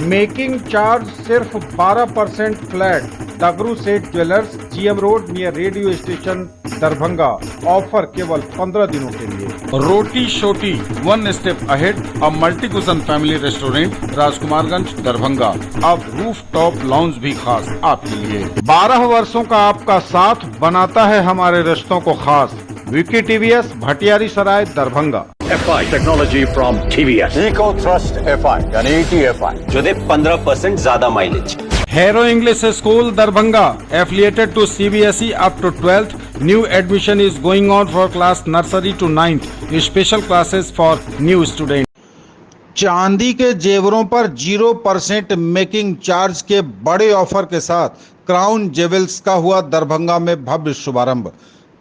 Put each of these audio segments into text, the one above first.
Making charge सिर्फ 12% flat. तगरू सेठ jewellers, GM road near radio station, Darbhanga. Offer केवल 15 दिनों के लिए। रोटी शोटी, one step ahead, a multi cushion family restaurant, Rajkumarganj, Darbhanga. अब रूफ टॉप लाउंज भी खास आपके लिए। 12 वर्षों का आपका साथ बनाता है हमारे रिश्तों को खास। Vicky TVS, Bhatiyari Sarai, Darbhanga. FI technology from TVS। Eco thrust FI यानी ETFI जो दे 15% ज्यादा mileage. Harrow English school, Darbhanga, affiliated to CBSE up to 12th। New admission is going on for class nursery to 9th। Special classes for new student. चांदी के जेवरों पर 0% making charge के बड़े offer के साथ क्राउन जेवल्स का हुआ दरभंगा में भव्य शुभारंभ।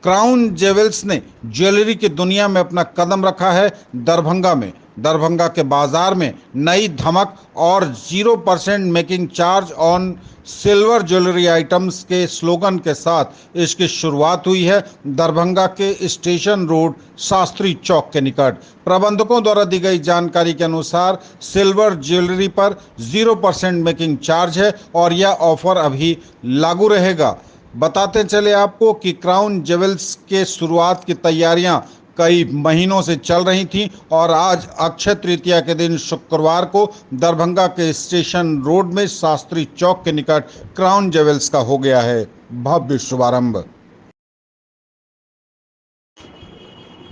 क्राउन जेवल्स ने ज्वेलरी की दुनिया में अपना कदम रखा है दरभंगा में। दरभंगा के बाजार में नई धमक और 0% making charge on silver jewellery items के स्लोगन के साथ इसकी शुरुआत हुई है दरभंगा के स्टेशन रोड शास्त्री चौक के निकट। प्रबंधकों द्वारा दी गई जानकारी के अनुसार सिल्वर ज्वेलरी पर 0% मेकिंग चार्ज है और यह ऑफर अभी लागू रहेगा। बताते चले आपको कि क्राउन जेवल्स के शुरुआत की तैयारियां कई महीनों से चल रही थीं और आज अक्षय तृतीया के दिन शुक्रवार को दरभंगा के स्टेशन रोड में शास्त्री चौक के निकट क्राउन जेवल्स का हो गया है भव्य शुभारंभ।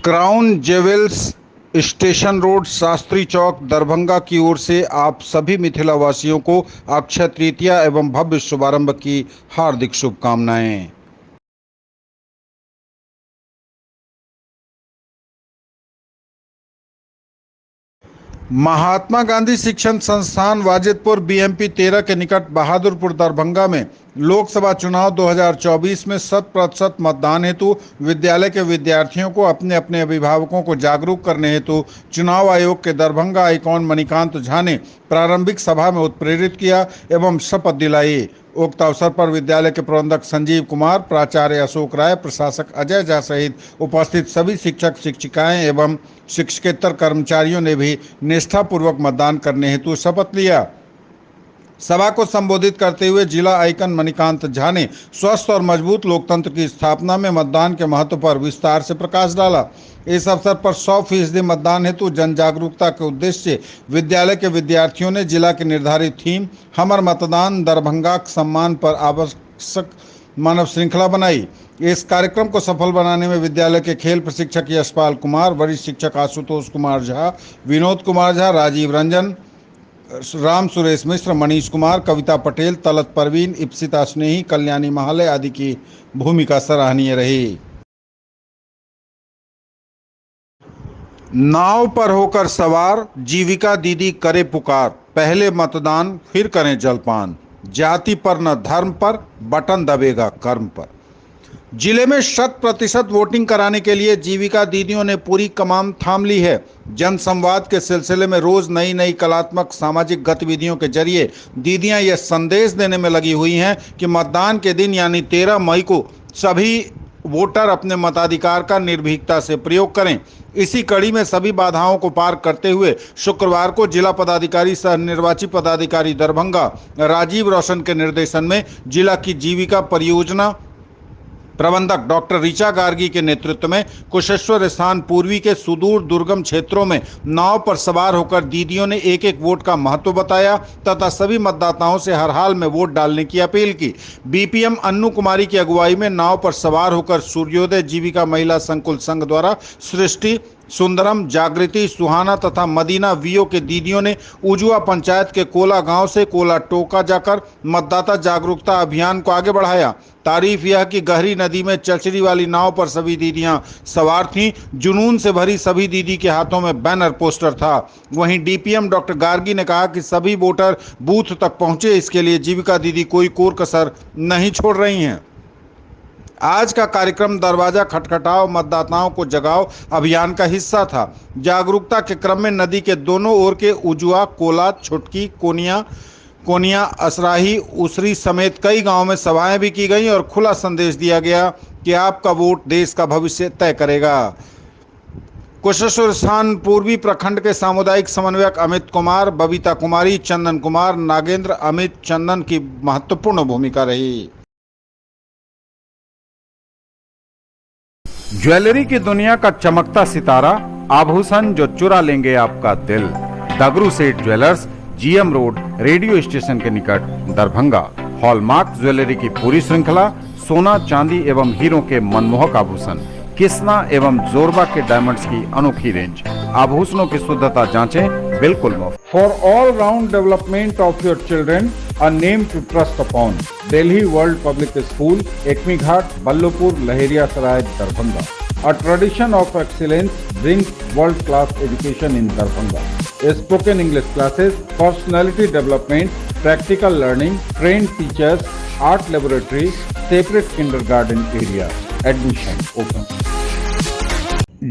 Crown jewels station road Shastri Chowk Darbhanga की ओर से आप सभी मिथिला वासियों को अक्षय तृतीया एवं भव्य शुभारंभ की हार्दिक शुभकामनाएं। महात्मा गांधी शिक्षण संस्थान वाजिदपुर BMP 13 के निकट बहादुरपुर दरभंगा में लोकसभा चुनाव 2024 में 100% मतदान हेतु विद्यालय के विद्यार्थियों को अपने अपने अभिभावकों को जागरूक करने हेतु चुनाव आयोग के दरभंगा आइकॉन मणिकांत झा ने प्रारंभिक सभा में उत्प्रेरित किया एवं शपथ दिलाई। उक्त अवसर पर विद्यालय के प्रबंधक संजीव कुमार, प्राचार्य अशोक राय, प्रशासक अजय झा सहित उपस्थित सभी शिक्षक शिक्षिकाएं एवं शिक्षकेतर कर्मचारियों ने भी निष्ठापूर्वक मतदान करने हेतु शपथ लिया। सभा को संबोधित करते हुए जिला आइकन मणिकांत झा ने स्वस्थ और मजबूत लोकतंत्र की स्थापना में मतदान के महत्व पर विस्तार से प्रकाश डाला। इस अवसर पर 100% मतदान हेतु जन जागरूकता के उद्देश्य से विद्यालय के विद्यार्थियों ने जिला की निर्धारित थीम हमर मतदान दरभंगा सम्मान पर आवश्यक मानव श्रृंखला बनाई। इस कार्यक्रम को सफल बनाने में विद्यालय के खेल प्रशिक्षक यशपाल कुमार, वरिष्ठ शिक्षक आशुतोष कुमार झा, विनोद कुमार झा, राजीव रंजन, राम सुरेश मिश्र, मनीष कुमार, कविता पटेल, तलत परवीन, इप्सिता स्नेही, कल्याणी महालय आदि की भूमिका सराहनीय रही। नाव पर होकर सवार जीविका दीदी करे पुकार, पहले मतदान फिर करें जलपान, जाति पर न धर्म पर बटन दबेगा कर्म पर। जिले में 100% वोटिंग कराने के लिए जीविका दीदियों ने पूरी कमान थाम ली है। जन संवाद के सिलसिले में रोज नई नई कलात्मक सामाजिक गतिविधियों के जरिए दीदियां यह संदेश देने में लगी हुई हैं कि मतदान के दिन यानी 13 मई को सभी वोटर अपने मताधिकार का निर्भीकता से प्रयोग करें। इसी कड़ी में सभी बाधाओं को पार करते हुए शुक्रवार को जिला पदाधिकारी सह निर्वाची पदाधिकारी दरभंगा राजीव रोशन के निर्देशन में जिला की जीविका परियोजना प्रबंधक डॉक्टर ऋचा गार्गी के नेतृत्व में कुशेश्वर स्थान पूर्वी के सुदूर दुर्गम क्षेत्रों में नाव पर सवार होकर दीदियों ने एक एक वोट का महत्व बताया तथा सभी मतदाताओं से हर हाल में वोट डालने की अपील की। BPM अन्नू कुमारी की अगुवाई में नाव पर सवार होकर सूर्योदय जीविका महिला संकुल संघ द्वारा सृष्टि, सुंदरम, जागृति, सुहाना तथा मदीना वीओ के दीदियों ने उजुआ पंचायत के कोला गांव से कोला टोका जाकर मतदाता जागरूकता अभियान को आगे बढ़ाया। तारीफ यह कि गहरी नदी में चचरी वाली नाव पर सभी दीदियां सवार थीं। जुनून से भरी सभी दीदी के हाथों में बैनर पोस्टर था। वहीं DPM डॉक्टर गार्गी ने कहा कि सभी वोटर बूथ तक पहुंचे, इसके लिए जीविका दीदी कोई कोर कसर नहीं छोड़ रही हैं। आज का कार्यक्रम दरवाजा खटखटाओ मतदाताओं को जगाओ अभियान का हिस्सा था। जागरूकता के क्रम में नदी के दोनों ओर के उजुआ, कोला, छुटकी, कोनिया, असराही, उसरी समेत कई गांवों में सभाएं भी की गई और खुला संदेश दिया गया कि आपका वोट देश का भविष्य तय करेगा। कुशेश्वर स्थान पूर्वी प्रखंड के सामुदायिक समन्वयक अमित कुमार, बबीता कुमारी, चंदन कुमार, नागेंद्र, अमित, चंदन की महत्वपूर्ण भूमिका रही। ज्वेलरी की दुनिया का चमकता सितारा, आभूषण जो चुरा लेंगे आपका दिल। दगरू सेठ jewellers, GM road, radio station के निकट, दरभंगा। हॉलमार्क ज्वेलरी की पूरी श्रृंखला, सोना, चांदी एवं हीरों के मनमोहक आभूषण, किस्ना एवं जोरबा के डायमंड्स की अनोखी रेंज। आभूषणों की शुद्धता जांचें, बिल्कुल मुफ्त। For all round development of your children, a name to trust upon. Delhi World Public School, Ekmi Ghat, Ballupur, Lahariya Saray, Darbhanga. A tradition of excellence brings world-class education in Darbhanga. Spoken English classes, personality development, practical learning, trained teachers, art laboratory, separate kindergarten area. Admission open.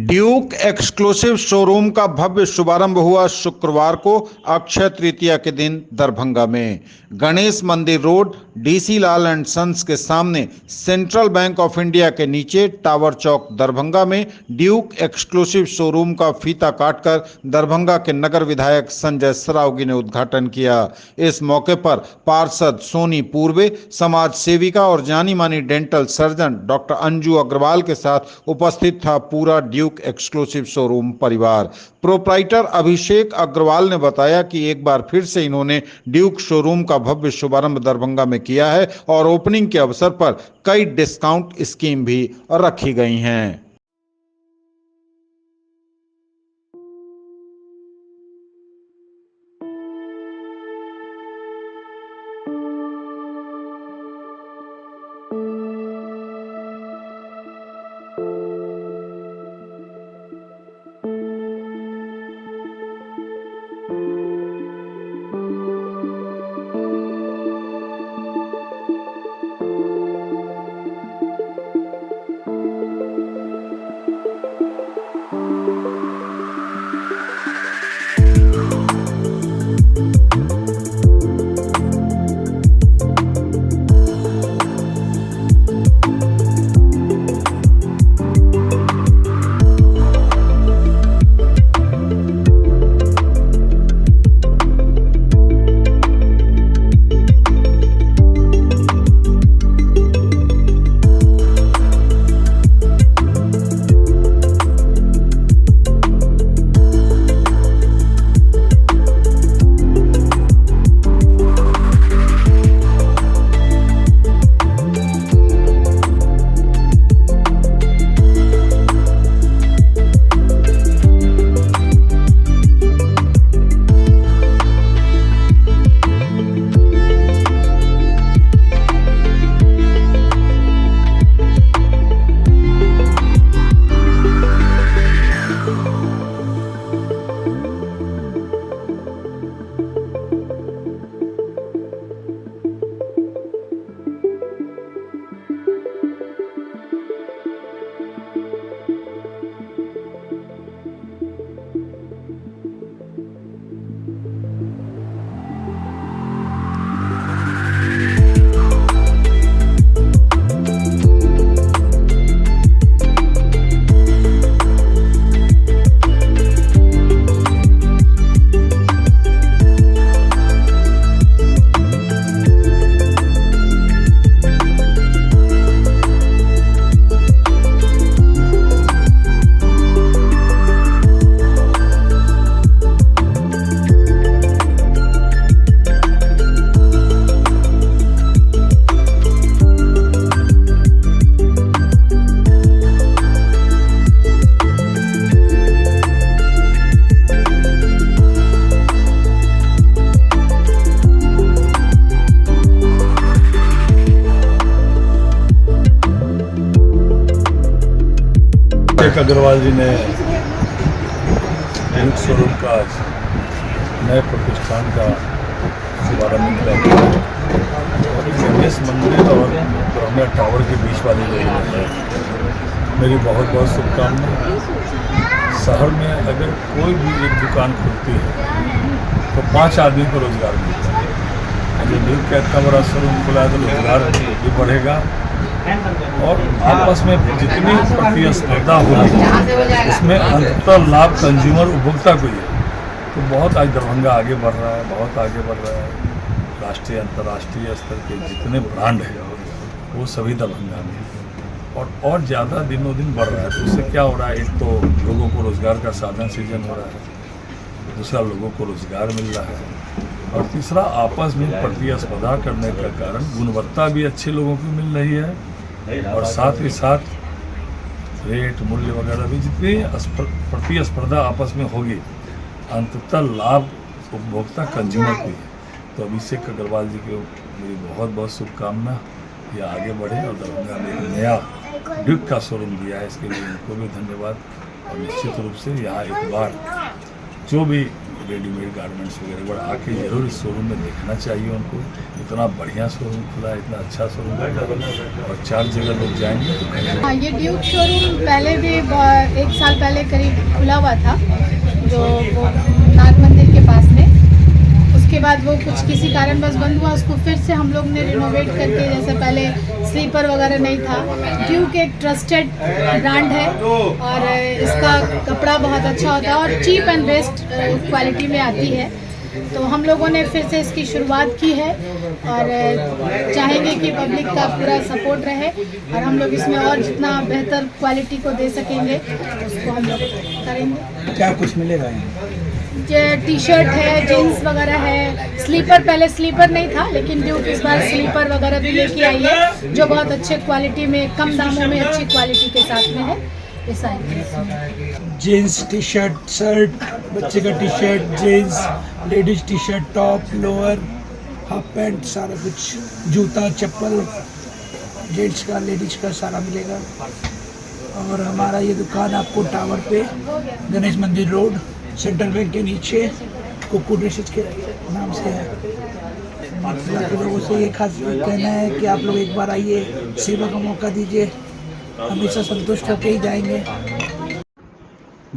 Duke exclusive showroom का भव्य शुभारंभ हुआ शुक्रवार को अक्षय तृतीया के दिन दरभंगा में। Ganesh Mandir road, DC Lal and sons के सामने, सेंट्रल बैंक ऑफ इंडिया के नीचे, टावर चौक, दरभंगा में ड्यूक एक्सक्लूसिव शोरूम का फीता काटकर दरभंगा के नगर विधायक संजय सरावगी ने उद्घाटन किया। इस मौके पर पार्षद सोनी पूर्वे, समाज सेविका और जानी मानी dental surgeon doctor Anju Agrawal के साथ उपस्थित था पूरा ड्यूक एक्सक्लूसिव शोरूम परिवार। प्रोप्राइटर अभिषेक अग्रवाल ने बताया कि एक बार फिर से इन्होंने ड्यूक शोरूम का भव्य शुभारंभ दरभंगा में किया है और ओपनिंग के अवसर पर कई डिस्काउंट स्कीम भी रखी गई हैं। अभिषेक अग्रवाल जी ने ड्यूक शोरूम का आज नए प्रतिष्ठान का शुभारंभ किया। गणेश मंदिर और ब्रह्मा टावर के बीच वाली रोड है। मेरी बहुत बहुत शुभकामनाएं। शहर में अगर कोई भी एक दुकान खुलती है तो 5 आदमी को रोजगार मिलता है। अगर न्यू का इतना बड़ा शोरूम खुला है तो रोजगार भी बढ़ेगा और आपस में जितनी प्रतिस्पर्धा होगी उसमें अंततः लाभ कंज्यूमर उपभोक्ता को ही है। तो बहुत आज दरभंगा आगे बढ़ रहा है, बहुत आगे बढ़ रहा है। राष्ट्रीय अंतर्राष्ट्रीय स्तर के जितने ब्रांड हैं वो सभी दरभंगा में और ज़्यादा दिनों दिन बढ़ रहा है। तो उससे क्या हो रहा है, एक तो लोगों को रोज़गार का साधन सृजन हो रहा है, दूसरा लोगों को रोज़गार मिल रहा है और तीसरा आपस में प्रतिस्पर्धा करने का कारण गुणवत्ता भी अच्छे लोगों की मिल रही है और साथ ही साथ रेट मूल्य वगैरह भी जितनी प्रतिस्पर्धा आपस में होगी अंततः लाभ उपभोक्ता कंज्यूमर को है। तो अभिषेक अग्रवाल जी को मेरी बहुत बहुत शुभकामना, ये आगे बढ़े और दरभंगा में एक नया ड्यूक का शोरूम दिया है, इसके लिए उनको भी धन्यवाद। और निश्चित रूप से यहाँ एक बार जो भी रेडीमेड गारमेंट्स वगैरह बड़ा आके जरूर इस शोरूम में देखना चाहिए उनको। इतना बढ़िया शोरूम खुला है, इतना अच्छा शोरूम है और 4 जगह लोग जाएंगे तो कहेंगे। ये ड्यूक शोरूम पहले भी 1 साल पहले करीब खुला हुआ था, जो वो नाग मंदिर के पास में। उसके बाद वो कुछ किसी कारणवश बंद हुआ, उसको फिर से हम लोग ने रिनोवेट करके, जैसे पहले स्लीपर वगैरह नहीं था। ड्यूक एक ट्रस्टेड ब्रांड है और इसका कपड़ा बहुत अच्छा होता है और चीप एंड बेस्ट क्वालिटी में आती है। तो हम लोगों ने फिर से इसकी शुरुआत की है और चाहेंगे कि पब्लिक का पूरा सपोर्ट रहे और हम लोग इसमें और जितना बेहतर क्वालिटी को दे सकेंगे उसको हम लोग करेंगे। क्या कुछ मिलेगा यहाँ? टी शर्ट है, जीन्स वगैरह है, स्लीपर, पहले स्लीपर नहीं था लेकिन ड्यूक इस बार स्लीपर वगैरह भी लेके आई है जो बहुत अच्छे क्वालिटी में, कम दामों में अच्छी क्वालिटी के साथ में है। ऐसा है जीन्स, टी शर्ट, शर्ट, बच्चे का T shirt, jeans, ladies T shirt, top, lower, half pant, सारा कुछ, जूता, चप्पल, जेंट्स का, लेडीज का सारा मिलेगा। और हमारा ये दुकान आपको टावर पे, Ganesh Mandir road, central bank के नीचे, कुक्कू ड्रेसेस के नाम से है। बाकी लोगों से ये खास कहना है कि आप लोग एक बार आइए, सेवा का मौका दीजिए, हमेशा संतुष्ट होकर ही जाएंगे।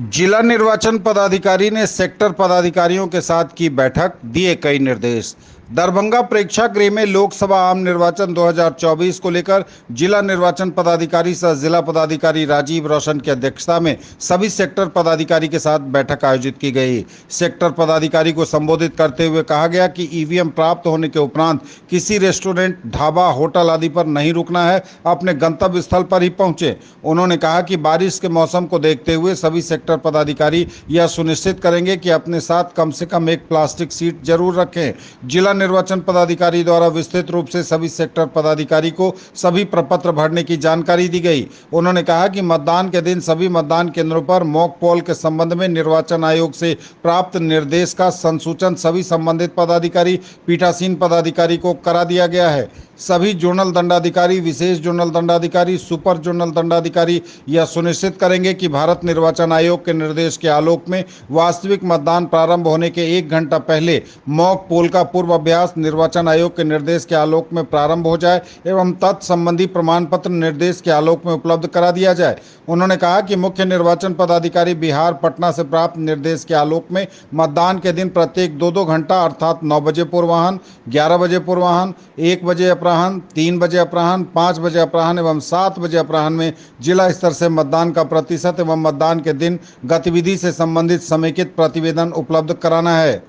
जिला निर्वाचन पदाधिकारी ने सेक्टर पदाधिकारियों के साथ की बैठक, दिए कई निर्देश। दरभंगा प्रेक्षागृह में लोकसभा आम निर्वाचन 2024 को लेकर जिला निर्वाचन पदाधिकारी सह जिला पदाधिकारी राजीव रोशन की अध्यक्षता में सभी सेक्टर पदाधिकारी के साथ बैठक आयोजित की गई। सेक्टर पदाधिकारी को संबोधित करते हुए कहा गया कि ईवीएम प्राप्त होने के उपरांत किसी रेस्टोरेंट, ढाबा, होटल आदि पर नहीं रुकना है, अपने गंतव्य स्थल पर ही पहुंचे। उन्होंने कहा कि बारिश के मौसम को देखते हुए सभी सेक्टर पदाधिकारी यह सुनिश्चित करेंगे कि अपने साथ कम से कम एक प्लास्टिक सीट जरूर रखें। जिला निर्वाचन पदाधिकारी द्वारा विस्तृत रूप से सभी सेक्टर पदाधिकारी को सभी प्रपत्र भरने की जानकारी दी गई। उन्होंने कहा कि मतदान के दिन सभी मतदान केंद्रों पर मॉक पोल के संबंध में निर्वाचन आयोग से प्राप्त निर्देश का संसूचन सभी संबंधित पदाधिकारी, पीठासीन पदाधिकारी को करा दिया गया है। सभी जोनल दंडाधिकारी, विशेष जोनल दंडाधिकारी, सुपर जोनल दंडाधिकारी यह सुनिश्चित करेंगे कि भारत निर्वाचन आयोग के निर्देश के आलोक में वास्तविक मतदान प्रारंभ होने के 1 घंटा पहले मॉक पोल का पूर्वाभ्यास निर्वाचन आयोग के निर्देश के आलोक में प्रारंभ हो जाए एवं तत्संबंधी प्रमाण पत्र निर्देश के आलोक में उपलब्ध करा दिया जाए। उन्होंने कहा कि मुख्य निर्वाचन पदाधिकारी बिहार, पटना से प्राप्त निर्देश के आलोक में मतदान के दिन प्रत्येक 2-2 घंटा अर्थात 9 बजे पूर्वाह्न, 11 बजे पूर्वाह्न, 1 बजे अपराह्न, 3 बजे अपराह्न, 5 बजे अपराह्न एवं 7 बजे अपराह्न में जिला स्तर से मतदान का प्रतिशत एवं मतदान के दिन गतिविधि से संबंधित समेकित प्रतिवेदन उपलब्ध कराना है।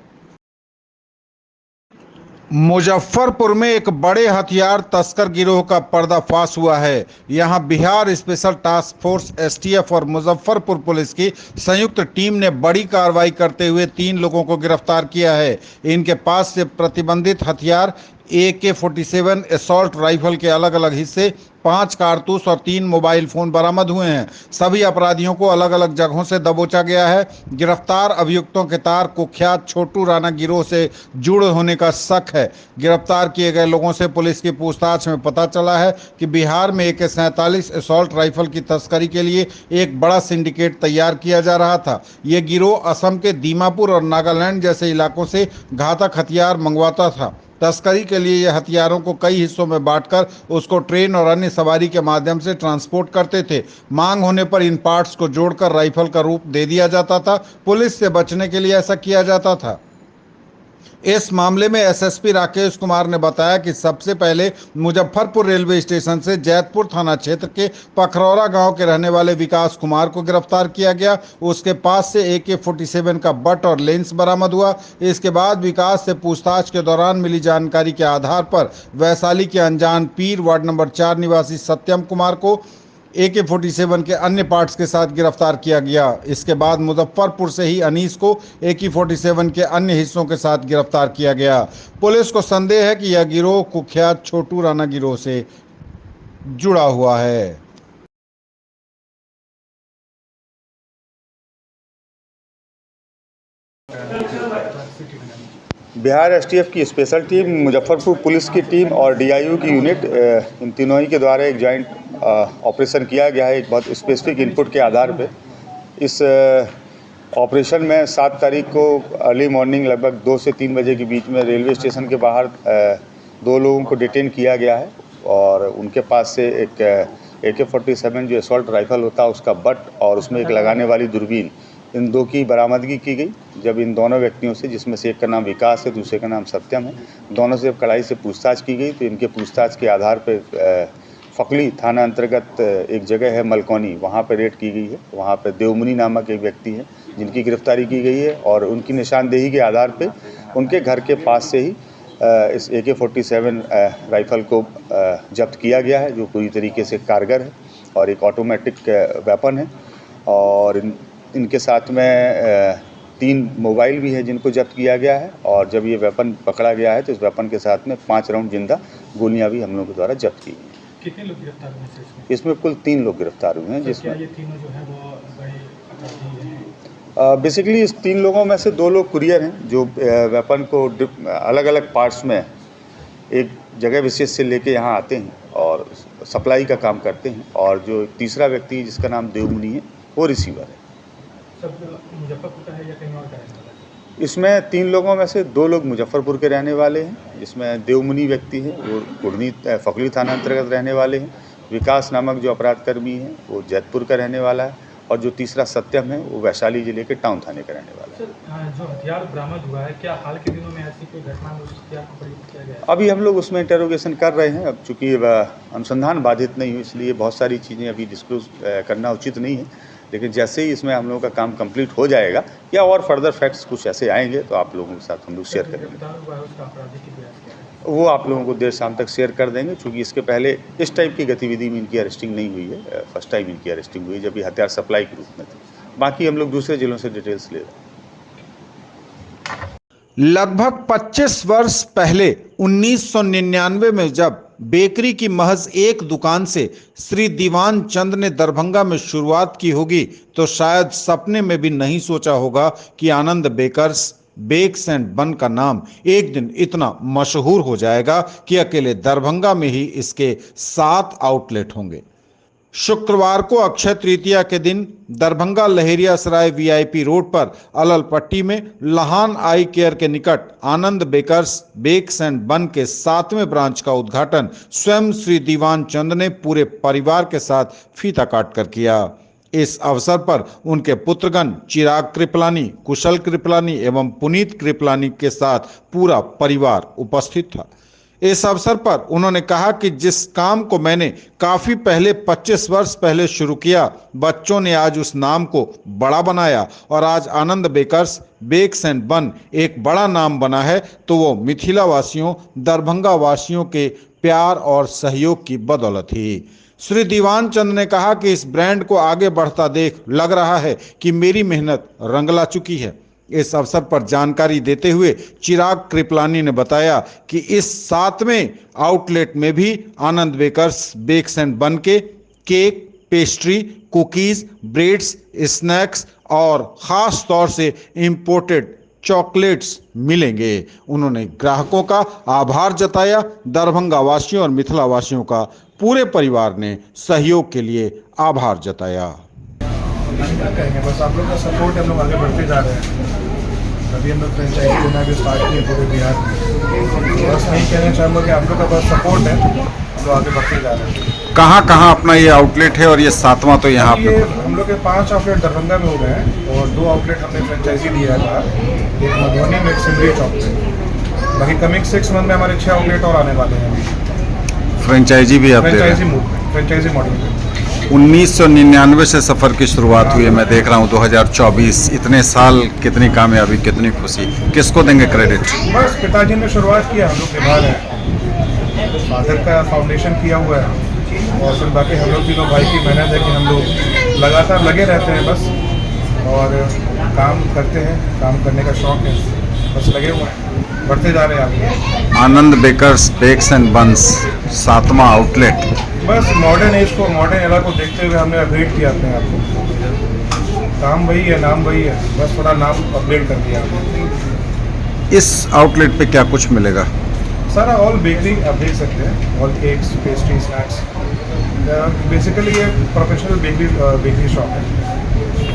मुजफ्फरपुर में एक बड़े हथियार तस्कर गिरोह का पर्दाफाश हुआ है। यहां Bihar special task force STF और मुजफ्फरपुर पुलिस की संयुक्त टीम ने बड़ी कार्रवाई करते हुए 3 लोगों को गिरफ्तार किया है। इनके पास से प्रतिबंधित हथियार AK-47 असॉल्ट राइफल के अलग अलग हिस्से, 5 कारतूस और 3 मोबाइल फोन बरामद हुए हैं। सभी अपराधियों को अलग अलग जगहों से दबोचा गया है। गिरफ्तार अभियुक्तों के तार कुख्यात छोटू राणा गिरोह से जुड़े होने का शक है। गिरफ्तार किए गए लोगों से पुलिस की पूछताछ में पता चला है कि बिहार में AK-47 असॉल्ट राइफल की तस्करी के लिए एक बड़ा सिंडिकेट तैयार किया जा रहा था। ये गिरोह असम के दीमापुर और नागालैंड जैसे इलाकों से घातक हथियार मंगवाता था। तस्करी के लिए ये हथियारों को कई हिस्सों में बांटकर उसको ट्रेन और अन्य सवारी के माध्यम से ट्रांसपोर्ट करते थे। मांग होने पर इन पार्ट्स को जोड़कर राइफल का रूप दे दिया जाता था। पुलिस से बचने के लिए ऐसा किया जाता था। इस मामले में एसएसपी राकेश कुमार ने बताया कि सबसे पहले मुजफ्फरपुर रेलवे स्टेशन से जैतपुर थाना क्षेत्र के पखरौरा गांव के रहने वाले विकास कुमार को गिरफ्तार किया गया। उसके पास से AK-47 का बट और लेंस बरामद हुआ। इसके बाद विकास से पूछताछ के दौरान मिली जानकारी के आधार पर वैशाली के अनजान पीर वार्ड नंबर 4 निवासी सत्यम कुमार को AK-47 के अन्य पार्ट्स के साथ गिरफ्तार किया गया। इसके बाद मुजफ्फरपुर से ही अनीस को AK-47 के अन्य हिस्सों के साथ गिरफ्तार किया गया। पुलिस को संदेह है कि यह गिरोह कुख्यात छोटू राणा गिरोह से जुड़ा हुआ है। बिहार एसटीएफ की स्पेशल टीम, मुजफ्फरपुर पुलिस की टीम और डीआईयू की यूनिट, इन तीनों ही के द्वारा एक जॉइंट ऑपरेशन किया गया है एक बहुत स्पेसिफिक इनपुट के आधार पे। इस ऑपरेशन में 7 तारीख को अर्ली मॉर्निंग लगभग 2 से 3 बजे के बीच में रेलवे स्टेशन के बाहर 2 लोगों को डिटेन किया गया है और उनके पास से एक AK-47 जो असॉल्ट राइफल होता है उसका बट और उसमें एक लगाने वाली दूरबीन, इन 2 की बरामदगी की गई। जब इन दोनों व्यक्तियों से, जिसमें से एक का नाम विकास है, दूसरे का नाम सत्यम है, दोनों से जब कड़ाई से पूछताछ की गई तो इनके पूछताछ के आधार पर फकली थाना अंतर्गत एक जगह है मलकौनी, वहाँ पर रेड की गई है। वहाँ पर देवमुनि नामक एक व्यक्ति है जिनकी गिरफ्तारी की गई है और उनकी निशानदेही के आधार पर उनके घर के पास से ही इस AK-47 राइफल को जब्त किया गया है, जो पूरी तरीके से कारगर है और एक ऑटोमेटिक वेपन है। और इनके साथ में 3 मोबाइल भी है जिनको जब्त किया गया है और जब ये वेपन पकड़ा गया है तो इस वेपन के साथ में 5 राउंड जिंदा गोलियां भी हम लोगों के द्वारा जब्त की गई। कितने लोग गिरफ्तार हुए इसमें कुल 3 लोग गिरफ्तार हुए हैं, जिसमें ये तीनों जो है वो बड़े अपराधी हैं। बेसिकली इस 3 लोगों में से 2 लोग कुरियर हैं जो वेपन को अलग अलग पार्ट्स में एक जगह विशेष से लेके यहाँ आते हैं और सप्लाई का काम करते हैं, और जो तीसरा व्यक्ति जिसका नाम देवमुनि है वो रिसीवर है। सब मुजफ्फरपुर का है या कहीं और का है? इसमें 3 लोगों में से 2 लोग मुजफ्फरपुर के रहने वाले हैं, जिसमें देवमुनि व्यक्ति है वो कुर्नी फकली थाना अंतर्गत रहने वाले हैं। विकास नामक जो अपराधकर्मी है वो जैतपुर का रहने वाला है और जो तीसरा सत्यम है वो वैशाली जिले के टाउन थाने का रहने वाला है। सर, जो हथियार बरामद हुआ है, क्या हाल के दिनों में ऐसी कोई घटना में उस हथियार को प्रयुक्त किया गया है? अभी हम लोग उसमें इंटरोगेशन कर रहे हैं। अब चूँकि अनुसंधान बाधित नहीं हुई इसलिए बहुत सारी चीज़ें अभी डिस्क्लोज करना उचित नहीं है, लेकिन जैसे ही इसमें हम लोगों का काम कंप्लीट हो जाएगा या और फर्दर फैक्ट्स कुछ ऐसे आएंगे तो आप लोगों के साथ हम लोग शेयर करेंगे। वो आप लोगों को देर शाम तक शेयर कर देंगे, क्योंकि इसके पहले इस टाइप की गतिविधि में इनकी अरेस्टिंग नहीं हुई है। फर्स्ट टाइम इनकी अरेस्टिंग हुई जब ये हथियार सप्लाई के रूप में थे। बाकी हम लोग दूसरे जिलों से डिटेल्स ले रहे हैं। लगभग 25 वर्ष पहले 1999 में जब बेकरी की महज एक दुकान से श्री दीवान चंद ने दरभंगा में शुरुआत की होगी तो शायद सपने में भी नहीं सोचा होगा कि आनंद बेकर्स बेक्स एंड बन का नाम एक दिन इतना मशहूर हो जाएगा कि अकेले दरभंगा में ही इसके 7 आउटलेट होंगे। शुक्रवार को अक्षय तृतीया के दिन दरभंगा लहेरियासराय VIP रोड पर अलल पट्टी में लहान आई केयर के निकट आनंद बेकर्स बेक्स एंड बन के 7वें ब्रांच का उद्घाटन स्वयं श्री दीवान चंद ने पूरे परिवार के साथ फीता काट कर किया। इस अवसर पर उनके पुत्रगण चिराग कृपलानी, कुशल कृपलानी एवं पुनीत कृपलानी के साथ पूरा परिवार उपस्थित था। इस अवसर पर उन्होंने कहा कि जिस काम को मैंने काफी पहले 25 वर्ष पहले शुरू किया, बच्चों ने आज उस नाम को बड़ा बनाया और आज आनंद बेकर्स बेक्स एंड बन एक बड़ा नाम बना है तो वो मिथिला वासियों, दरभंगा वासियों के प्यार और सहयोग की बदौलत ही। श्री दीवान चंद ने कहा कि इस ब्रांड को आगे बढ़ता देख लग रहा है कि मेरी मेहनत रंग ला चुकी है। इस अवसर पर जानकारी देते हुए चिराग कृपलानी ने बताया कि इस 7वें आउटलेट में भी आनंद बेकर्स बेक्स एंड बन के cake, pastry, cookies, breads, snacks और खास तौर से इंपोर्टेड चॉकलेट्स मिलेंगे। उन्होंने ग्राहकों का आभार जताया। दरभंगा वासियों और मिथिला वासियों का पूरे परिवार ने सहयोग के लिए आभार जताया। क्या कहेंगे, बस आप लोग का सपोर्ट हम लोग आगे बढ़ते जा रहे हैं। अभी हम लोग फ्रेंचाइजी देना भी स्टार्ट किए पूरे बिहार में। तो बस यही कहना चाहूँगा कि आप लोग का बस सपोर्ट है, हम लोग आगे बढ़ते जा रहे हैं। कहाँ कहाँ अपना ये आउटलेट है और ये 7वां तो यहाँ ये पे हम लोग के 5 आउटलेट दरभंगा में हो गए हैं और 2 आउटलेट हमने फ्रेंचाइजी दिया है बाहर, एक मधुबनी में, एक सिमरी चौक पे। बाकी कमिंग 6 मंथ में हमारे 6 आउटलेट और आने वाले हैं अभी फ्रेंचाइजी भी आप दे रहे फ्रेंचाइजी हैं। मूड में, फ्रेंचाइजी मॉडल में। 1999 से सफ़र की शुरुआत हुई है, मैं देख रहा हूँ 2024, इतने साल कितनी कामयाबी, कितनी खुशी, किसको देंगे क्रेडिट? बस पिताजी ने शुरुआत किया, हम लोग निभा रहे हैं। फादर का फाउंडेशन किया हुआ है और फिर बाकी हम लोग तीनों भाई की मेहनत है कि हम लोग लगातार लगे रहते हैं बस, और काम करते हैं, काम करने का शौक है, बस लगे हुए हैं, बढ़ते जा रहे हैं आगे। Anand bakers bakes and buns 7वां आउटलेट। बस मॉडर्न एज को, मॉडर्न एरा को देखते हुए हमने अपग्रेड किया अपने आप को। काम वही है, नाम वही है, बस थोड़ा नाम अपग्रेड कर दिया हमने। इस आउटलेट पे क्या कुछ मिलेगा? सारा ऑल बेकरी आप देख सकते हैं, all cakes, pastry, snacks. Basically ये प्रोफेशनल बेकरी शॉप है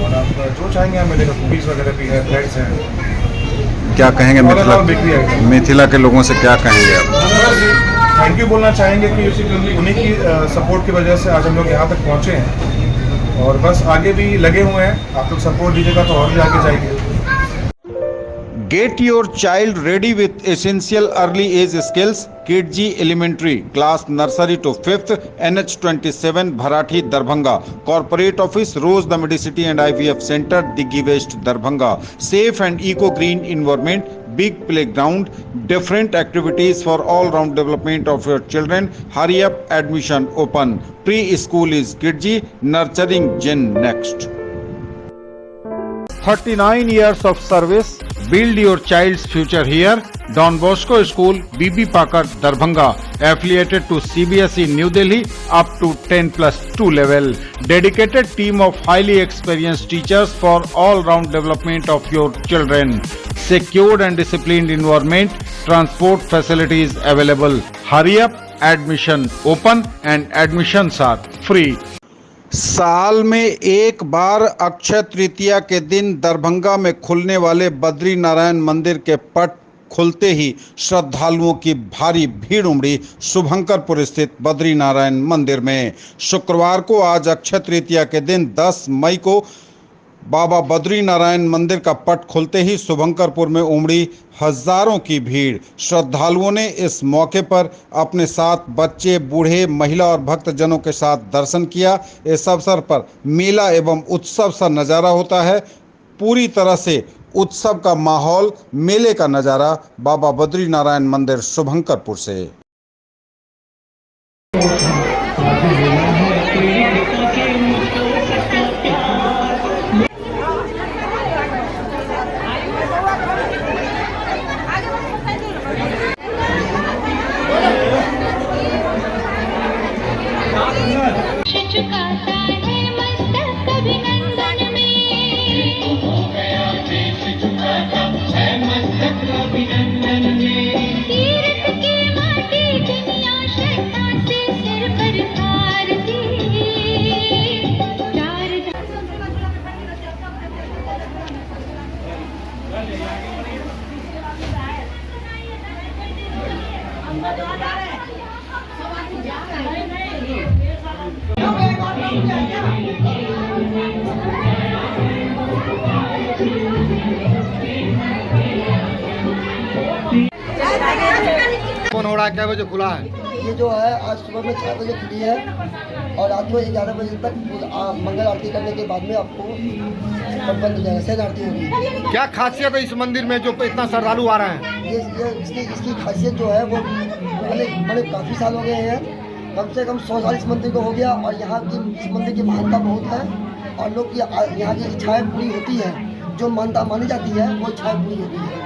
और आप जो चाहेंगे आप मिलेगा। कुकीज़ वगैरह भी है, ब्रेड्स हैं। क्या कहेंगे बेकरी आइटम? मिथिला के लोगों से क्या कहेंगे आप? थैंक यू बोलना चाहेंगे कि उन्हीं की सपोर्ट की वजह से आज हम लोग यहाँ तक पहुँचे हैं और बस आगे भी लगे हुए हैं। आप लोग सपोर्ट दीजिएगा तो और भी आगे जाएंगे। Get your child ready with essential early age skills. KG Elementary, class nursery to 5th, NH27, Bharathi, Darbhanga. Corporate office, Rose the Medicity and IVF Center, Diggi West, Darbhanga. Safe and eco-green environment, big playground, different activities for all-round development of your children. Hurry up, admission open. Pre-school is KG, nurturing gen next. 39 years of service. Build your child's future here. Don Bosco School, BB Pakar, Darbhanga, affiliated to CBSE New Delhi, up to 10+2 level. Dedicated team of highly experienced teachers for all-round development of your children. Secured and disciplined environment, transport facilities available. Hurry up, admission open and admissions are free. साल में एक बार अक्षय तृतीया के दिन दरभंगा में खुलने वाले बद्री नारायण मंदिर के पट खुलते ही श्रद्धालुओं की भारी भीड़ उमड़ी शुभंकरपुर स्थित बद्री नारायण मंदिर में। शुक्रवार को आज अक्षय तृतीया के दिन 10 मई को बाबा बद्री नारायण मंदिर का पट खुलते ही शुभंकरपुर में उमड़ी हजारों की भीड़। श्रद्धालुओं ने इस मौके पर अपने साथ बच्चे, बूढ़े, महिला और भक्तजनों के साथ दर्शन किया। इस अवसर पर मेला एवं उत्सव सा नज़ारा होता है। पूरी तरह से उत्सव का माहौल, मेले का नज़ारा बाबा बद्री नारायण मंदिर शुभंकरपुर से। कौन हो रहा है, क्या बजे खुला है? ये जो है आज सुबह में 6 बजे खुली है और रात में 11 बजे तक मंगल आरती करने के बाद में आपको बंद हो जाएगा, सहज आरती होगी। क्या खासियत है इस मंदिर में जो इतना श्रद्धालु आ रहे हैं? ये इसकी खासियत जो है वो बड़े काफ़ी साल हो गए हैं, कम से कम 100 साल इस मंदिर को हो गया और यहाँ की इस मंदिर की महानता बहुत है और लोग की यहाँ की इच्छाएँ पूरी होती है, जो मानता मानी जाती है वो इच्छाएँ पूरी होती है।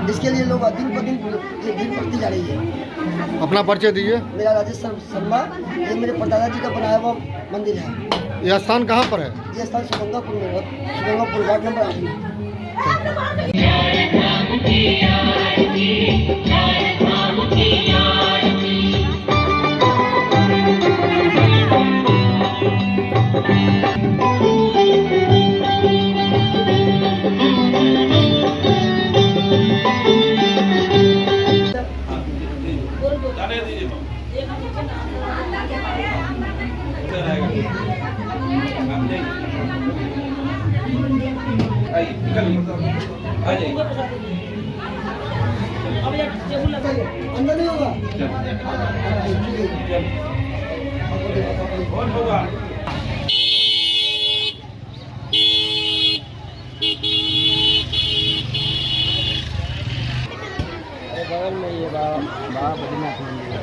इसके लिए लोग दिन ब दिन ये भीड़ बढ़ती जा रही है। अपना परिचय दीजिए। मेरा राजेश शर्मा, ये मेरे परदादा जी का बनाया हुआ मंदिर है। यह स्थान कहाँ पर है? ये स्थान शुभंकरपुर में है, शुभंकरपुर वार्ड नंबर 8 में। अंदर नहीं होगा। बगल में ये बाबा बद्रीनाथ मंदिर है।